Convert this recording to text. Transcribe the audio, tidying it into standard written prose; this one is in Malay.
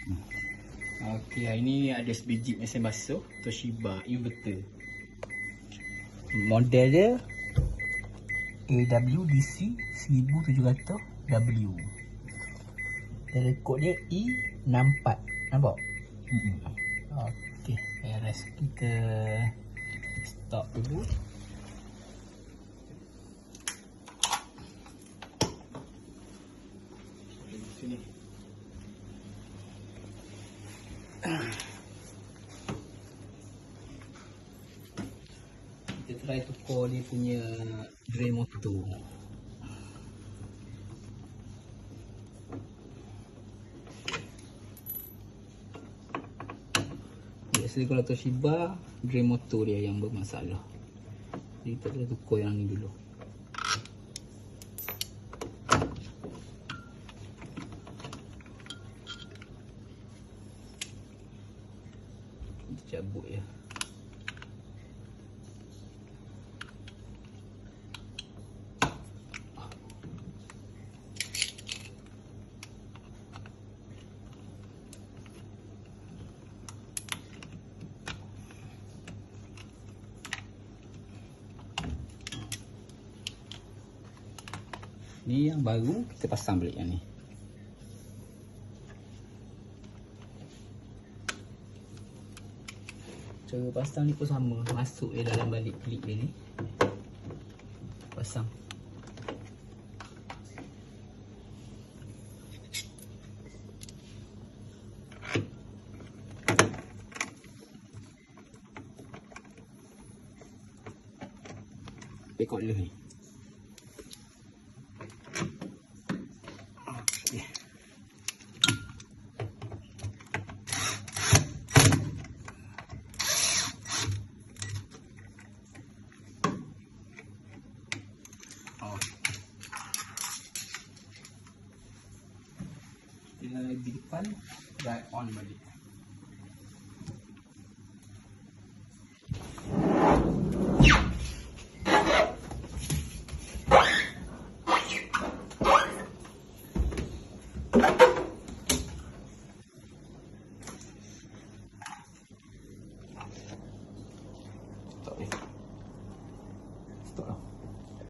Okey, hari ni ada sebiji mesin basuh Toshiba inverter. Model dia AWDC 1700W. Rekod dia E64. Nampak? Okey, beres. Kita stop dulu. Sini. Kita try tukar dia punya drain motor. Biasanya kalau Toshiba, drain motor dia yang bermasalah. Jadi kita kena tukar yang ni dulu. Kita cabut ya. Ni yang baru, kita pasang balik yang ni. Cara pasang ni pun sama, masuk je dalam balik klip dia ni. Pasang. Pekot dulu ni. Kita di depan, right on balik.